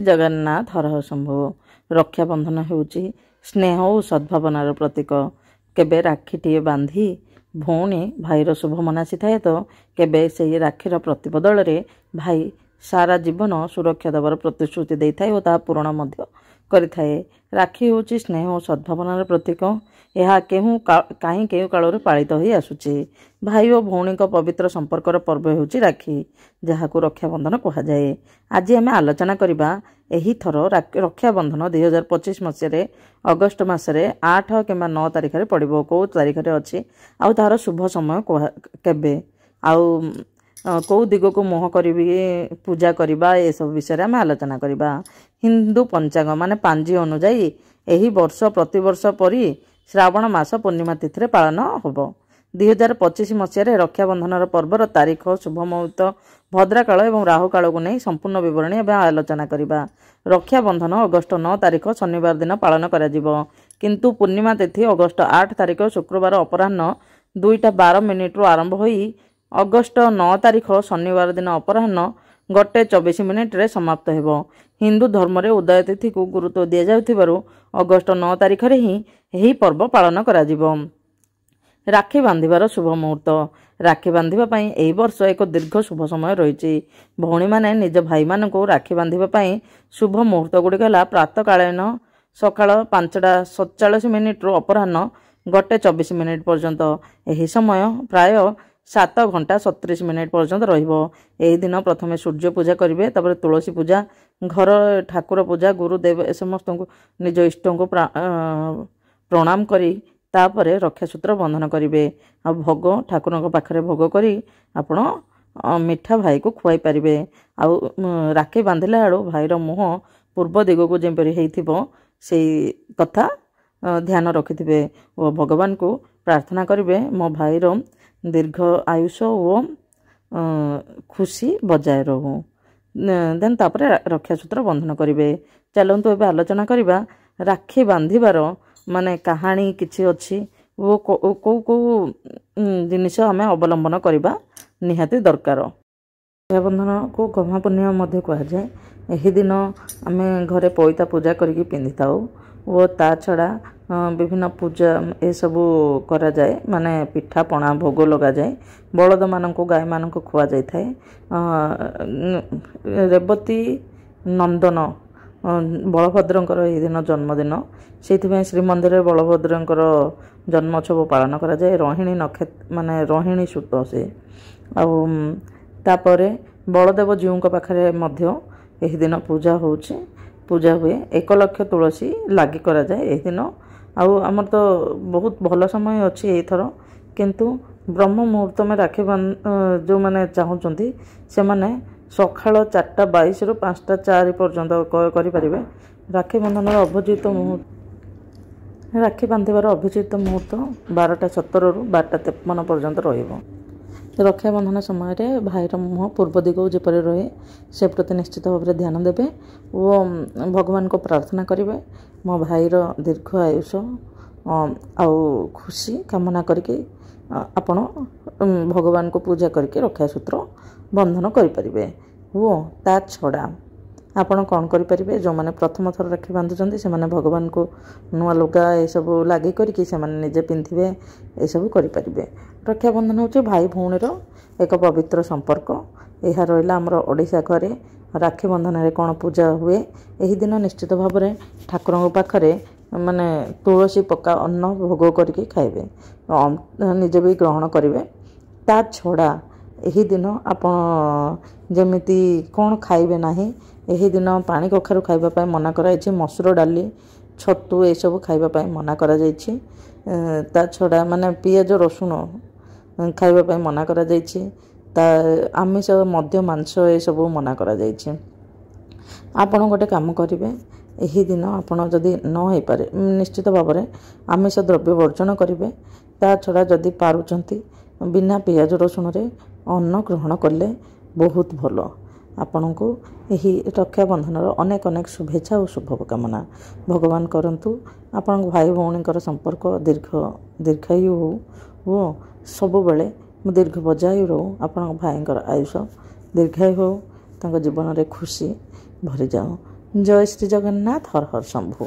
जगन्नाथ हर हर शंभु। रक्षाबंधन होउची स्नेह और सद्भावनार प्रतीक। केबे राखीटीए बांधी भौणी भाईर शुभ मनासी थाए तो केबे से राखीर प्रतिबदल रे भाई सारा जीवन सुरक्षा देवार प्रतिश्रुति देइथाए और ता पूरण मध्य करिथाए। राखी होउची स्नेह और सद्भावनार प्रतीक। यह कहीं केउ काल पालित हो आसुची। भाई और भौणी पवित्र संपर्कर पर्व होउची राखी, जहाकू रक्षाबंधन कहा जाए। आज आम आलोचना करबा एही थर रक्षाबंधन 2025 मसीह अगस्ट मसरे 8 किंबा 9 तारिख रे पड़िबो, कौ तारिख रे अछि आउ तार शुभ समय केबे आउ कौ दिग को मोह करी पूजा करबा ए सब विषय आम आलोचना करबा। हिंदू पंचांग माने पांजी अनुजाई एही वर्ष प्रतिवर्ष परी श्रावण मास पूर्णिमा तिथि पालन होब। 2025 मसीह रक्षाबंधन पर्वर तारीख, शुभ मुहूर्त, भद्राकाल और राहु काल को नहीं संपूर्ण विवरणी एवं आलोचना करबा। रक्षाबंधन अगस्ट 9 तारिख शनिवार दिन पालन करा जिवो, किंतु पूर्णिमा तिथि अगस्ट 8 तारिख शुक्रवार अपराह्न 2:12 रु आरंभ होई अगस्ट 9 तारिख शनिवार दिन अपराह्न 1:24 रे समाप्त हेबो। हिंदू धर्म रे उदय तिथि को गुरुत्व दिया जाउथिबारु अगस्ट 9 तारिख रे ही एही पर्व पालन करा जिवो। राखी बांधिबार शुभ मुहूर्त। राखी बांधिबा पई एही वर्ष एक दीर्घ शुभ समय रहिछि। भौणी माने निज भाई मानकु राखी बांधिबा पई शुभ मुहूर्त गुडिक हला प्रातःकालीन सकाळ 5:47 रु अपराह्न 1:24 पर्यंत। एही समय प्राय 7 घंटा 37 मिनिट पर्यंत रहिबो। एही दिन प्रथमे सूर्य पूजा करिवे, तापर तुलसी पूजा, घर ठाकुर पूजा, गुरुदेव ए समस्त निज इष्ट को प्रणाम करी तापरे रक्षासूत्र बंधन करिवे। आ भोग ठाकुर पाखरे भोग करी आपण मिठा भाई को खुआई पारिबे। आउ राखी बांधिला आड़ो भाईर मुह पूर्व दिग को जेपरी हेइथिबो सेई कथा ध्यान रखिथिबे और भगवान को प्रार्थना करिवे मो भाईर दीर्घ आयुष और खुशी बजाय रहू। देन तापरे रक्षासूत्र बंधन करिवे। चलंतु एबे आलोचना करबा राखी बांधिबार माने कहानी किछि अछि वो को जिनिस आम अवलंबन करबा निहाती दरकार। रक्षाबंधन को गह्मा पूर्णिमा मध्य कहा जाए। एही दिन आम घरे पईता पूजा करके पिंधि थाउ और ता छड़ा विभिन्न पूजा ए सबू करा जाए, माने पिठा पणा भोग लगा जाए। बलद मानक गाय मानक खुआ जाए थाए। रेवती नंदन बलभद्रंकर एही दिन जन्मदिन, से श्रीमंदिर बलभद्रंकर जन्मोत्सव पालन करा जाए। रोहिणी नक्षत्र माने रोहिणी सुत से तापरे बलदेव जीव पाखरे मध्य एही दिन पूजा होउछि, पूजा हुए। 1 लाख तुलसी लागी करा जाए एही दिन। आमर तो बहुत भल समय अच्छी एथर, किंतु ब्रह्म मुहूर्त में राखी जो मैंने चाहूँगी से मैंने सकाळ 4:22 रु 5:04 पर्यंत करें। राखी बंधन अभिजित मुहूर्त, राखी बांधिबार अभिजित मुहूर्त 12:17 रु 12:53 पर्यंत रहिबो। रक्षाबंधन समय रे भाईर मुह पूर्व दिग जेपरि रहे से प्रति निश्चित भाव में ध्यान देवे और भगवान को प्रार्थना करेंगे मो भाईर दीर्घ आयुष आउ खुशी कामना करके आपण भगवान को पूजा करके रक्षासूत्र बंधन करें। वो ता छड़ा आपण कौन करें, जो मैंने प्रथम थर राखी बांधुंट से मैंने भगवान को नुआ लुगा ये सब लगे करके निजे पिंधे ये सब करें। रक्षाबंधन हूँ भाई भौणीर एक पवित्र संपर्क। यह रहा आमर ओडिशा घरे राखी बंधन रे कौन पूजा हुए। यही दिन निश्चित भाव में ठाकुर पाखरे माने तुलसी पक्का अन्न भोग करके खाइबे, निजे भी ग्रहण करेंगे। ता छड़ा यही दिन आपण जमिति कौन खाइबे नाही, यही दिन पानी कखारु खाइबा मना कराई। मसूर डाली छतु ये सब खाइबा मना करा जायछि। ता छड़ा माने पियाज रसुण खाइबा मना करा जायछि। ता आमिष मध्य मांस ये सब मना करा जायछि। आपण गोटे काम करेंगे, यही दिन आपण जदि न हो पारे निश्चित भाव में आमिष द्रव्य वर्जन करेंगे। ता छड़ा जदि पारुचंती बिना पियाज रसुण रे अन्न ग्रहण कले बहुत भल। आपण को यही रक्षाबंधन अनेक अनेक शुभेच्छा और शुभकामना। भगवान करंतु आपण भाई भौणीकर संपर्क दीर्घायु हो वो सब बेले दीर्घ बजायु रो। आपण भाईंकर आयुष दीर्घायु हो, जीवन में खुशी भरी जाओ। ଜୟ ଶ୍ରୀ ଜଗନ୍ନାଥ। ହର ହର ଶମ୍ଭୁ।